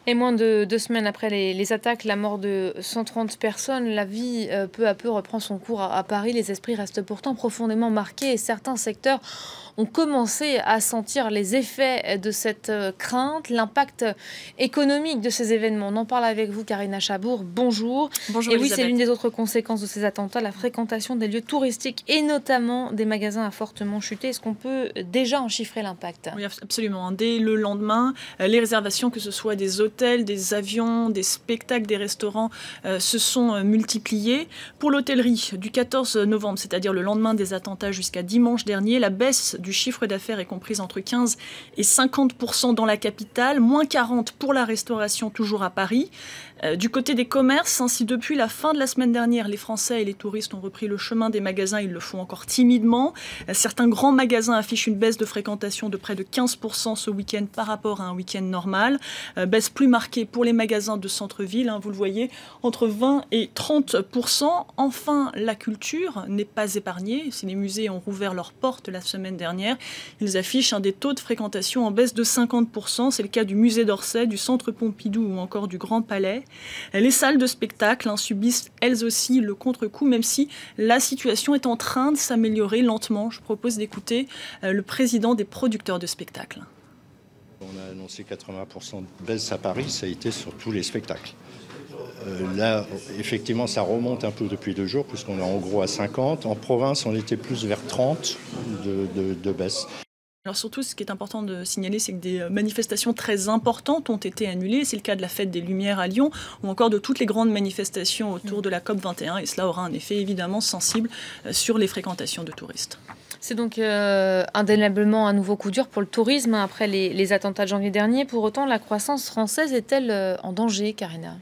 Et moins de 2 semaines après les attaques, la mort de 130 personnes, la vie peu à peu reprend son cours à Paris. Les esprits restent pourtant profondément marqués et certains secteurs ont commencé à sentir les effets de cette crainte, l'impact économique de ces événements. On en parle avec vous, Karina Chabour. Bonjour. Bonjour Et oui, c'est Elisabeth. l'une des autres conséquences de ces attentats, la fréquentation des lieux touristiques et notamment des magasins a fortement chuté. Est-ce qu'on peut déjà en chiffrer l'impact? Oui, absolument. Dès le lendemain, les réservations, que ce soit des hôtels, des avions, des spectacles, des restaurants, se sont multipliées. Pour l'hôtellerie, du 14 novembre, c'est-à-dire le lendemain des attentats jusqu'à dimanche dernier, la baisse du chiffre d'affaires est comprise entre 15 et 50% dans la capitale, moins 40% pour la restauration, toujours à Paris. Du côté des commerces, si depuis la fin de la semaine dernière, les Français et les touristes ont repris le chemin des magasins, ils le font encore timidement. Certains grands magasins affichent une baisse de fréquentation de près de 15% ce week-end par rapport à un week-end normal. Baisse plus marquée pour les magasins de centre-ville, vous le voyez, entre 20 et 30%. Enfin, la culture n'est pas épargnée. Si les musées ont rouvert leurs portes la semaine dernière, ils affichent des taux de fréquentation en baisse de 50%. C'est le cas du musée d'Orsay, du centre Pompidou ou encore du Grand Palais. Les salles de spectacle subissent elles aussi le contre-coup, même si la situation est en train de s'améliorer lentement. Je propose d'écouter le président des producteurs de spectacles. On a annoncé 80% de baisse à Paris, ça a été sur tous les spectacles. Là, effectivement, ça remonte un peu depuis 2 jours, puisqu'on est en gros à 50. En province, on était plus vers 30 de baisse. Alors surtout, ce qui est important de signaler, c'est que des manifestations très importantes ont été annulées. C'est le cas de la Fête des Lumières à Lyon ou encore de toutes les grandes manifestations autour de la COP21. Et cela aura un effet évidemment sensible sur les fréquentations de touristes. C'est donc indéniablement un nouveau coup dur pour le tourisme après les attentats de janvier dernier. Pour autant, la croissance française est-elle en danger, Karina?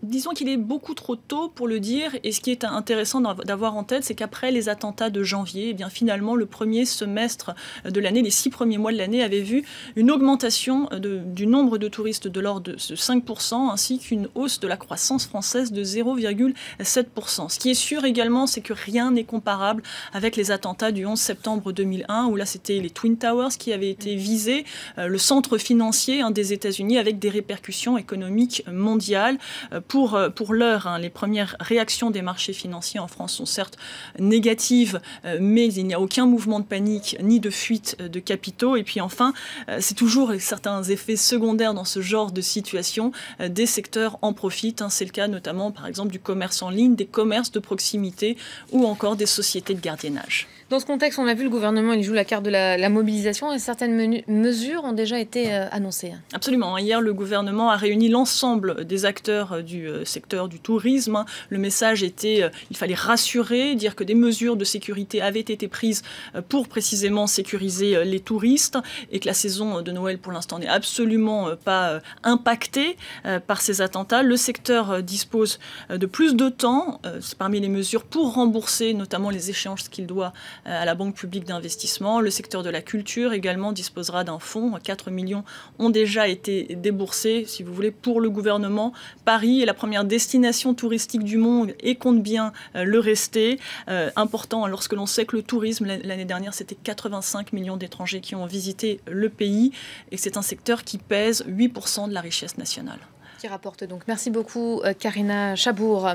Disons qu'il est beaucoup trop tôt pour le dire. Et ce qui est intéressant d'avoir en tête, c'est qu'après les attentats de janvier, finalement, le premier semestre de l'année, les 6 premiers mois de l'année, avaient vu une augmentation du nombre de touristes de l'ordre de 5%, ainsi qu'une hausse de la croissance française de 0,7%. Ce qui est sûr également, c'est que rien n'est comparable avec les attentats du 11 septembre 2001, où là, c'était les Twin Towers qui avaient été visés, le centre financier des États-Unis, avec des répercussions économiques mondiales. Pour l'heure, les premières réactions des marchés financiers en France sont certes négatives, mais il n'y a aucun mouvement de panique ni de fuite de capitaux. Et puis enfin, c'est toujours certains effets secondaires dans ce genre de situation. Des secteurs en profitent. C'est le cas notamment, par exemple, du commerce en ligne, des commerces de proximité ou encore des sociétés de gardiennage. Dans ce contexte, on a vu le gouvernement, il joue la carte de la mobilisation et certaines mesures ont déjà été annoncées. Absolument. Hier, le gouvernement a réuni l'ensemble des acteurs du secteur du tourisme. Le message était il fallait rassurer, dire que des mesures de sécurité avaient été prises pour précisément sécuriser les touristes et que la saison de Noël, pour l'instant, n'est absolument pas impactée par ces attentats. Le secteur dispose de plus de temps, c'est parmi les mesures pour rembourser notamment les échéances qu'il doit à la Banque publique d'investissement. Le secteur de la culture également disposera d'un fonds. 4 millions ont déjà été déboursés, si vous voulez, pour le gouvernement. Paris est la première destination touristique du monde et compte bien le rester. Important lorsque l'on sait que le tourisme, l'année dernière, c'était 85 millions d'étrangers qui ont visité le pays et que c'est un secteur qui pèse 8% de la richesse nationale. Qui rapporte donc. Merci beaucoup, Karina Chabour.